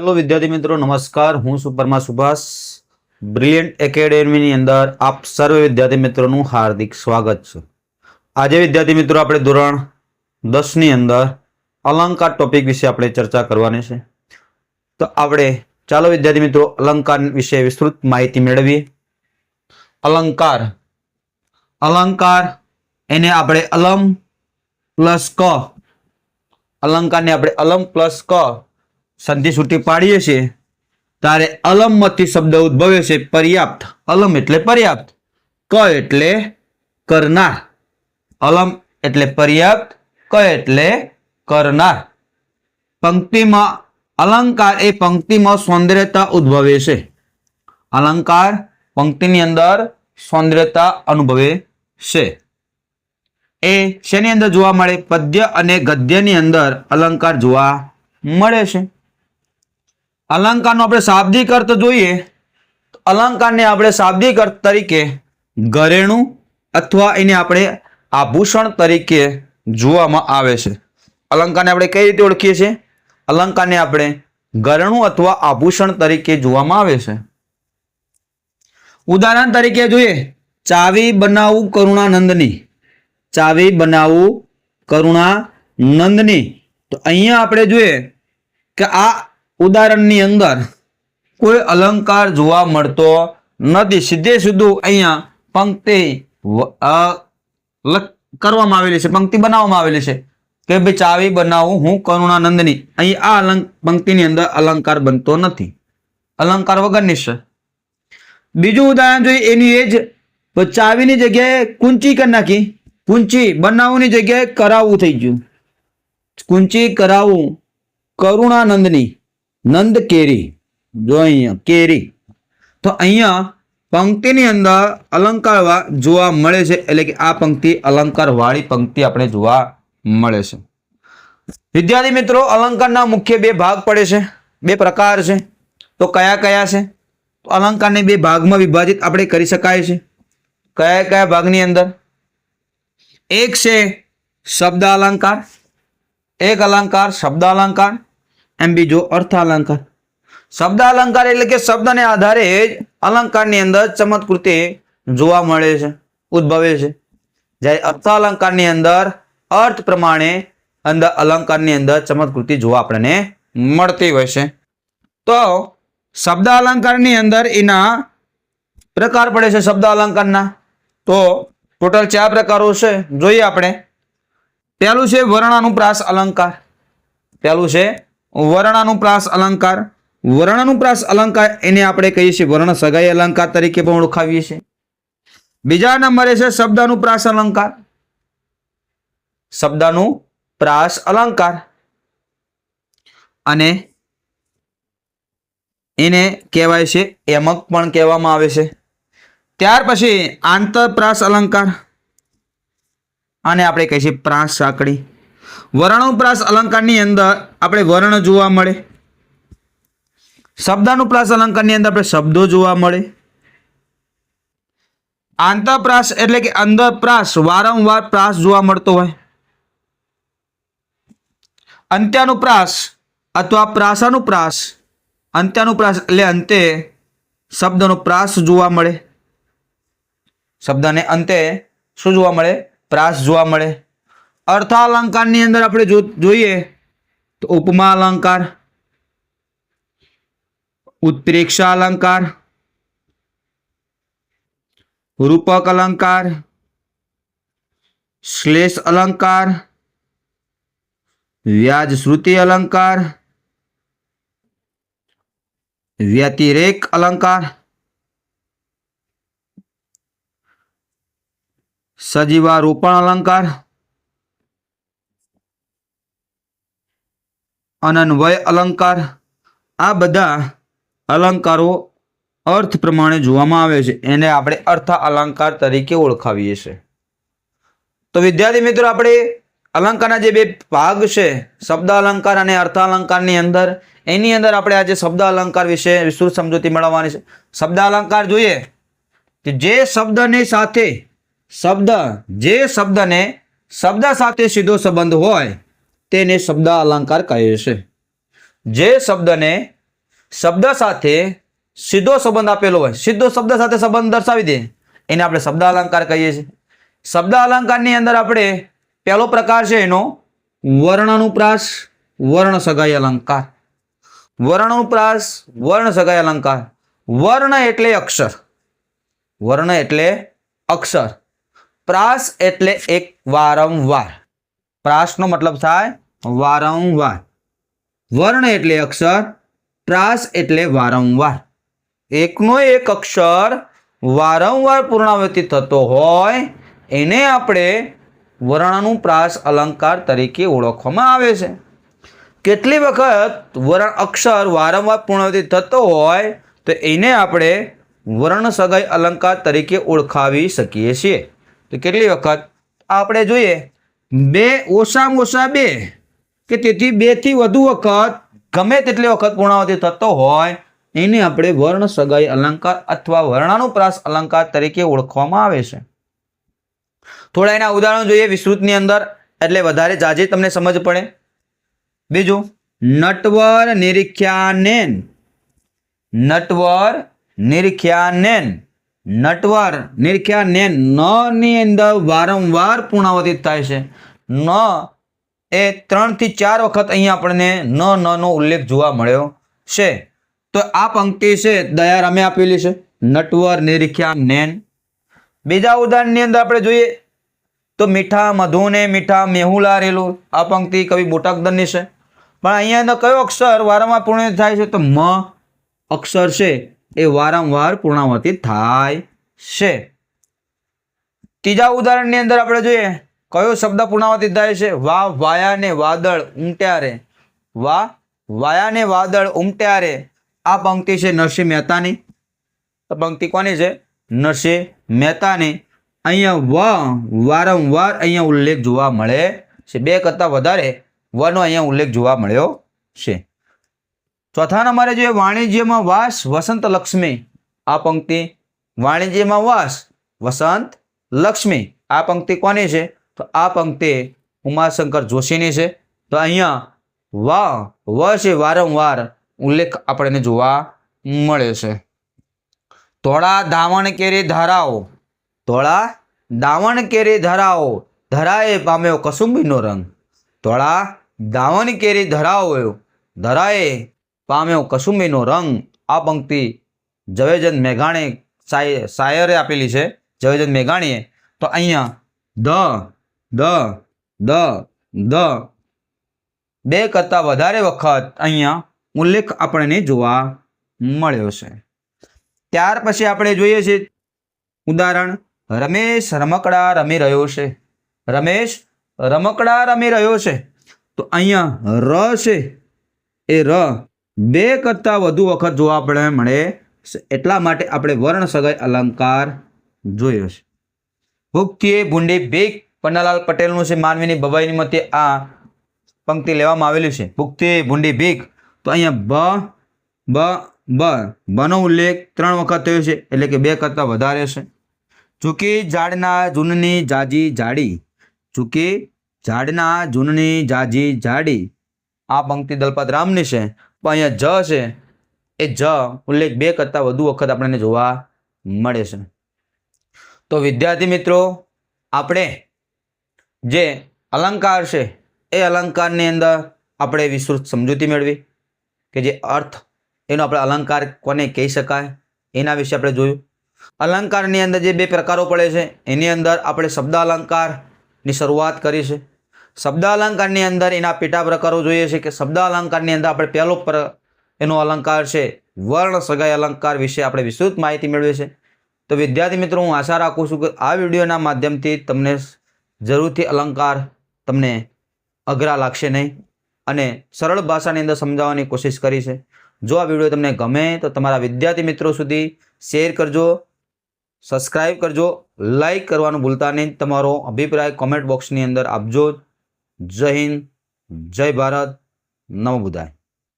Hello विद्यार्थी मित्रों, नमस्कार। हूँ सुपरमा सुभाष। ब्रिलियंट एकेडमी अंदर आप सर्व विद्यार्थी मित्रों हार्दिक स्वागत है। आज विद्यार्थी मित्रों આપણે ધોરણ 10 ની અંદર अलंकार टॉपिक विषय આપણે चर्चा करवानी છે। तो આપણે ચાલો વિદ્યાર્થી મિત્રો अलंकार વિશે વિસ્તૃત માહિતી મેળવીએ। अलंकार अलंकार એને આપણે अलम प्लस क अलंकार ने આપણે अलम प्लस क संधि छूटी पाड़ीए छे तारे अलम मथी शब्द उद्भवे छे पर्याप्त। अलम एटले पर्याप्त, क एटले करनार। अलम एटले पर्याप्त, क एटले करनार। पंक्ति में अलंकार ए पंक्ति में सौंदर्यता उद्भवे छे। अलंकार पंक्ति नी अंदर सौंदर्यता अनुभवे छे। ए शेनी अंदर जोवा मळे? पद्य अने गद्य नी अंदर अलंकार जोवा मळे छे। अलंकार नो आपणे शाब्दिक अर्थ जोईए तो अलंकार ने आपणे शाब्दिक अर्थ तरीके घरेणु अथवा एने आपणे आभूषण तरीके जोवामां आवे छे। अलंकार ने आपणे कई रीते ओळखीए छीए? अलंकार ने आपणे घरेणु अथवा आभूषण तरीके जोवामां आवे छे। उदाहरण तरीके जोईए, चावी बनावू करुणानंदनी। चावी बनावू करुणानंदनी। तो अहींया आपणे जोईए के आ उदाहरणनी अंदर कोई अलंकार जोवा मळतो नथी। सीधे सीधुं अहींया पंक्ति करवामां आवेली छे, पंक्ति बनाववामां आवेली छे के भाई चावी बनावू हूँ करुणानंदनी। अहीं आ पंक्तिनी अंदर अलंकार बनतो नथी, अलंकार वगरनी छे। बीजुं उदाहरण जोईए एनी ए ज चावीनी जग्याए कूंची कर नाखी। कूंची बनावूनी जग्याए करावू थई गयुं। कूंची करावू करुणानंदनी। नंद केरी जो अहींया केरी। तो अहींया पंक्तिनी अंदर अलंकार जोवा मळे छे, एटले के आ पंक्ति अलंकार वाળી पंक्ति आपणे जोवा मळे छे। विद्यार्थी मित्रों, अलंकारना मुख्य बे भाग पड़े छे, बे प्रकार छे। तो कया कया छे? तो अलंकारने बे भागमां विभाजित आपणे करी शकाय छे। कया कया भागनी अंदर? एक छे शब्द अलंकार, एक अलंकार शब्द अलंकार, एम बीजो अर्थ अलंकार। शब्द अलंकार एटले के शब्द ने आधारे अलंकार नी अंदर चमत्कृति जोवा मळे छे, उद्भवे छे। ज्यारे अर्थ अलंकार नी अंदर अर्थ प्रमाणे अंदर अलंकार नी अंदर चमत्कृति जोवा आपणे मळती होय छे। तो शब्द अलंकार नी अंदर एना प्रकार पड़े छे। शब्द अलंकार ना तो टोटल 4 प्रकारो छे, जोईए आपणे। पहेलुं छे वर्णानुप्रास अलंकार। पहेलुं छे वर्णानुप्रास अलंकार। वर्णानुप्रास अलंकार एने आपणे कहीए छीए वर्ण सगाई अलंकार तरीके पण ओळखावीए छीए। बीजा नंबरे छे शब्दानुप्रास अलंकार। शब्दानुप्रास अलंकार अने एने कहेवाय छे एमक पण कहेवामां आवे छे। त्यार पछी आंतरप्रास अलंकार आने आपणे कहीए छीए प्रास सांकड़ी। वर्णानुप्रास अलंकार नी अंदर आपणे वर्ण जोवा मळे। शब्दानुप्रास अलंकार नी अंदर आपणे शब्दो जोवा मळे। आंतरप्रास एटले के अंदर प्रास वारंवार प्रास जोवा मळतो होय। अंत्यानुप्रास अथवा प्रासानुप्रास। अंत्यानुप्रास एटले अंते शब्दनो प्रास जोवा मळे। शब्दने अंते शुं जोवा मळे? प्रास जोवा मळे। अर्थ अलंकार नी अंदर आपणे जोईए तो उपमा अलंकार, उत्प्रेक्षा अलंकार, रूपक अलंकार, श्लेष अलंकार, व्याज श्रुति अलंकार, व्यतिरेक अलंकार, सजीवारोपण अलंकार, अनन्वय अलंकार। आ बधा अलंकारो अर्थ प्रमाणे जोवामां आवे छे, एने आपणे अर्थ अलंकार तरीके ओळखावीए छे। तो विद्यार्थी मित्रों, आपणे अलंकारना जे बे भाग छे शब्द अलंकार अने अर्थ अलंकारनी अंदर, एनी अंदर आपणे आज शब्द अलंकार विषे विस्तृत समजूती मेळववानी छे। शब्द अलंकार जोईए के जे शब्दने साथे शब्द साथे सीधो संबंध होय तेने शब्द अलंकार कहे छे। जे शब्द ने શબ્દ સાથે સીધો સંબંધ આપેલો હોય, સીધો શબ્દ સાથે સંબંધ દર્શાવી દે એને આપણે શબ્દ અલંકાર કહીએ છીએ. શબ્દ અલંકારની અંદર આપણે પહેલો પ્રકાર છે એનો વર્ણાનુપ્રાસ વર્ણ સગાઈ અલંકાર. વર્ણાનુપ્રાસ વર્ણ સગાઈ અલંકાર. વર્ણ એટલે અક્ષર, વર્ણ એટલે અક્ષર, પ્રાસ એટલે એક વારંવાર, પ્રાસનો મતલબ થાય વારંવાર. વર્ણ એટલે અક્ષર, પ્રાસ એટલે વારંવાર. એકનો એક અક્ષર વારંવાર પુનરાવર્તિત થતો હોય એને આપણે વર્ણાનુપ્રાસ અલંકાર તરીકે ઓળખવામાં આવે છે. કેટલી વખત અક્ષર વારંવાર પુનરાવર્તિત થતો હોય તો એને આપણે વર્ણ સગાઈ અલંકાર તરીકે ઓળખાવી શકીએ છીએ. તો કેટલી વખત આપણે જોઈએ, બે ઓછામાં ઓછા બે કે તેથી બે થી વધુ વખત ગમે તેટલી વખત પુનરાવર્તિત થતો હોય એને આપણે વર્ણ સગાઈ અલંકાર અથવા વર્ણાનુપ્રાસ અલંકાર તરીકે ઓળખવામાં આવે છે. થોડા એના ઉદાહરણો જોઈએ વિસ્તૃતની અંદર એટલે વધારે જાજી તમને સમજ પડે. બીજું, નટવર નિરીખ્યાનેન. નટવર નિરીખ્યાનેન. નટવર નિરીખ્યાનેન ન ની અંદર વારંવાર પુનરાવર્તિત થાય છે. ન એ 3 થી 4 વખત અહીંયા આપણને ન નો ઉલ્લેખ જોવા મળ્યો છે. તો આ પંક્તિ છે દયારામે આપેલી છે, નટવર નિરીખ્યાનેન. બીજા ઉદાહરણની અંદર આપણે જોઈએ તો મીઠા મધુને મીઠા મેહુલા રેલું. આ પંક્તિ કવિ બોટાકદરની છે, પણ અહીંયા અંદર કયો અક્ષર વારંવાર પૂર્ણ થાય છે? તો મ અક્ષર છે એ વારંવાર પુનરાવર્તિત થાય છે. ત્રીજા ઉદાહરણની અંદર આપણે જોઈએ કયો શબ્દ પુનરાવર્તિત થાય છે? વા વાયાને વાદળ ઉમટ્યા રે. વા વાયાને વાદળ ઉમટ્યા રે. આ પંક્તિ છે નરસિંહ મહેતાની. તો પંક્તિ કોની છે? નરસિંહ મહેતાની. અહીંયા વારંવાર અહીંયા ઉલ્લેખ જોવા મળે છે. 2 કરતા વધારે વનો અહીંયા ઉલ્લેખ જોવા મળ્યો છે. ચોથા નંબરે જોઈએ વાણિજ્યમાં વાસ વસંત લક્ષ્મી. આ પંક્તિ વાણિજ્યમાં વાસ વસંત લક્ષ્મી. આ પંક્તિ કોની છે? તો આ પંક્તિ ઉમાશંકર જોશીની છે. તો અહીંયા વ છે વારંવાર ઉલ્લેખ આપણને જોવા મળે છે. ધોળા ધાવણ કેરી ધારાઓ. ધોળા દાવણ કેરી ધરાવો, ધરાએ પામ્યો કસુંબીનો રંગ. ધોળા દાવણ કેરી ધરાવો, ધરાએ પામ્યો કસુંબીનો રંગ. આ પંક્તિ ઝવેરચંદ મેઘાણી શાયરે આપેલી છે, ઝવેરચંદ મેઘાણીએ. તો અહીંયા દ 2 કરતાં વધારે વખત અહીંયા ઉલ્લેખ આપણને જોવા મળ્યો છે. ત્યાર પછી આપણે જોઈએ છીએ ઉદાહરણ, રમેશ રમકડા રમી રહ્યો છે. રમેશ રમકડા રમી રહ્યો છે. તો અહીંયા ર છે એ ર 2 કરતાં વધુ વખત જોવા આપણે મળે છે. એટલા માટે આપણે વર્ણ સગાઈ અલંકાર જોયો છે. ભૂખથી ભૂંડી ભીખ પન્નાલાલ પટેલનું છે, માનવીની ભવાઈની મતે આ પંક્તિ લેવામાં આવેલી છે. ભૂખથી ભૂંડી ભીખ. તો અહીંયા બનો ઉલ્લેખ 3 વખત થયો છે, એટલે કે 2 કરતાં વધારે છે. ચૂકી ઝાડના જૂનની જાજી જાડી. ચૂકી ઝાડના જૂનની જાજી જાડી. આ પંક્તિ દલપત રામની છે. પણ અહીંયા જ છે એ જ ઉલ્લેખ 2 કરતાં વધુ વખત આપણને જોવા મળે છે. તો વિદ્યાર્થી મિત્રો, આપણે જે અલંકાર છે એ અલંકારની અંદર આપણે વિસ્તૃત સમજૂતી મેળવી કે જે અર્થ એનો આપણે અલંકાર કોને કહી શકાય એના વિશે આપણે જોયું. અલંકારની અંદર જે 2 પ્રકારો પડે છે એની અંદર આપણે શબ્દ અલંકારની શરૂઆત કરી છે. શબ્દ અલંકારની અંદર એના પેટા પ્રકારો જોઈએ છે કે શબ્દ અલંકારની અંદર આપણે પહેલો એનો અલંકાર છે વર્ણ સગાઈ અલંકાર વિશે આપણે વિસ્તૃત માહિતી મેળવી છે. તો વિદ્યાર્થી મિત્રો, હું આશા રાખું છું કે આ વિડીયોના માધ્યમથી તમને જરૂરથી અલંકાર તમને અઘરા લાગશે નહીં અને સરળ ભાષાની અંદર સમજાવવાની કોશિશ કરી છે. જો આ વિડીયો તમને ગમે તો તમારા વિદ્યાર્થી મિત્રો સુધી શેર કરજો, સબસ્ક્રાઈબ કરજો, લાઈક કરવાનું ભૂલતા નહીં. તમારો અભિપ્રાય કોમેન્ટ બોક્સની અંદર આપજો. જય હિન્દ, જય ભારત, નમો બુદ્ધાય.